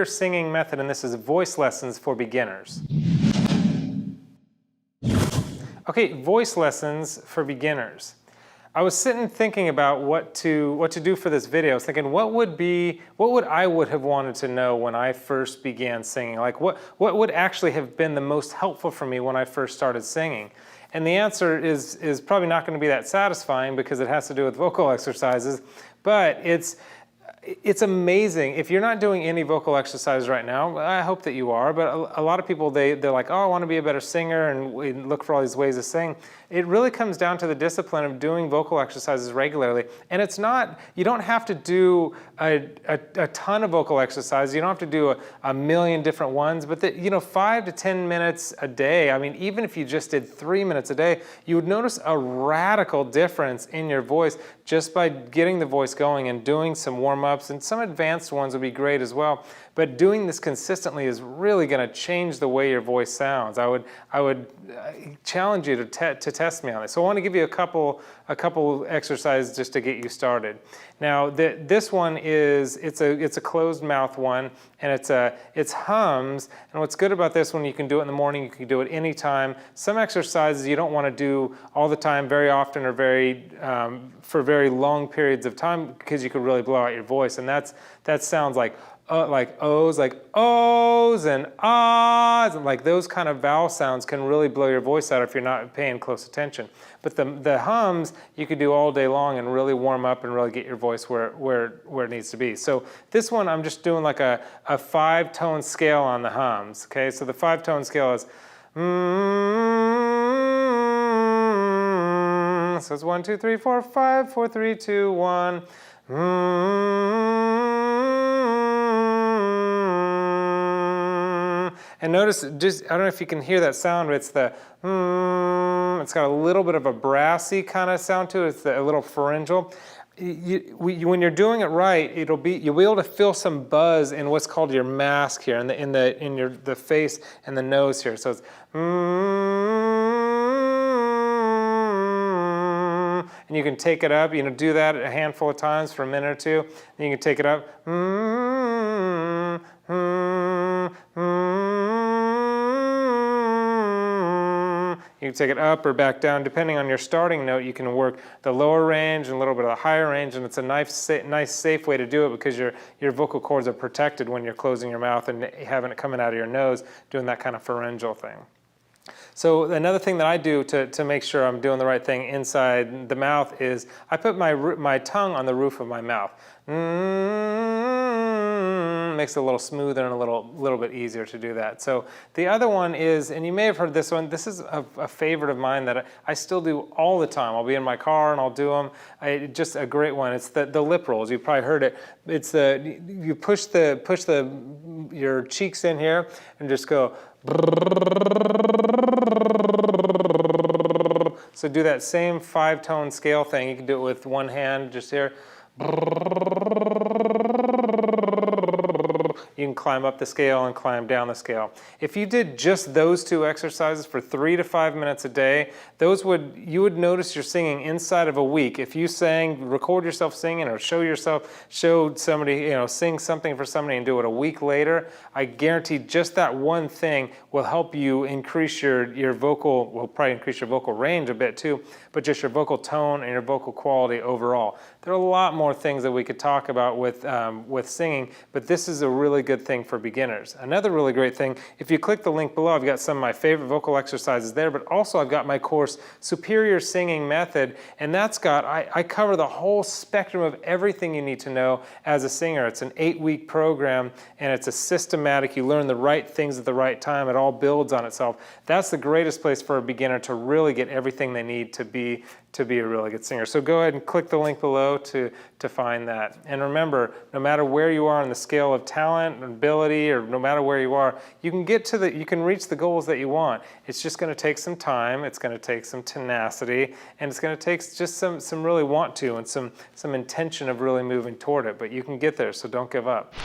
Singing method, and this is voice lessons for beginners. Okay, voice lessons for beginners. I was sitting thinking about what to do for this video. I was thinking, what would I have wanted to know when I first began singing? Like what would actually have been the most helpful for me when I first started singing? And the answer is probably not going to be that satisfying because it has to do with vocal exercises, but it's amazing. If you're not doing any vocal exercise right now, I hope that you are, but a lot of people, they're like, oh, I want to be a better singer, and we look for all these ways to sing. It really comes down to the discipline of doing vocal exercises regularly. And it's not, you don't have to do a ton of vocal exercises. You don't have to do a million different ones, but 5 to 10 minutes a day. I mean, even if you just did 3 minutes a day, you would notice a radical difference in your voice just by getting the voice going and doing some warm-ups, and some advanced ones would be great as well. But doing this consistently is really going to change the way your voice sounds. I would challenge you to test me on it. So I want to give you a couple exercises just to get you started. Now this one it's a closed mouth one, and it's hums. And what's good about this one, you can do it in the morning, you can do it anytime. Some exercises you don't want to do all the time, very often, or for very long periods of time, because you could really blow out your voice. And that sounds like O's, like O's and ahs, and like those kind of vowel sounds can really blow your voice out if you're not paying close attention. But the hums you could do all day long and really warm up and really get your voice where it needs to be. So this one, I'm just doing like a 5-tone scale on the hums. Okay, so the 5-tone scale is so it's 1, 2, 3, 4, 5, 4, 3, 2, 1. And notice, I don't know if you can hear that sound, but it's it's got a little bit of a brassy kind of sound to it. It's a little pharyngeal. When you're doing it right, you'll be able to feel some buzz in what's called your mask here, in the face and the nose here. So it's and you can take it up. Do that a handful of times for a minute or two. Then you can take it up. You can take it up or back down. Depending on your starting note, you can work the lower range and a little bit of the higher range, and it's a nice, safe way to do it because your vocal cords are protected when you're closing your mouth and having it coming out of your nose, doing that kind of pharyngeal thing. So another thing that I do to make sure I'm doing the right thing inside the mouth is I put my tongue on the roof of my mouth. Makes it a little smoother and a little bit easier to do that. So the other one is, and you may have heard this one, this is a favorite of mine that I still do all the time. I'll be in my car and I'll do them. Just a great one. It's the lip rolls. You've probably heard it. It's you push your cheeks in here and just go. So do that same 5-tone scale thing. You can do it with one hand just here. You can climb up the scale and climb down the scale. If you did just those 2 exercises for 3 to 5 minutes a day, you would notice your singing inside of a week. If you record yourself singing or show somebody, sing something for somebody and do it a week later, I guarantee just that one thing will help you increase your vocal, will probably increase your vocal range a bit too, but just your vocal tone and your vocal quality overall. There are a lot more things that we could talk about with singing, but this is a really good thing for beginners. Another really great thing, if you click the link below, I've got some of my favorite vocal exercises there, but also I've got my course, Superior Singing Method, and that's got, I cover the whole spectrum of everything you need to know as a singer. It's an 8-week program, and it's a systematic, you learn the right things at the right time, it all builds on itself. That's the greatest place for a beginner to really get everything they need to be a really good singer. So go ahead and click the link below to find that. And remember, no matter where you are on the scale of talent and ability, or no matter where you are, you can reach the goals that you want. It's just going to take some time, it's going to take some tenacity, and it's going to take just some really want to and some intention of really moving toward it. But you can get there, so don't give up.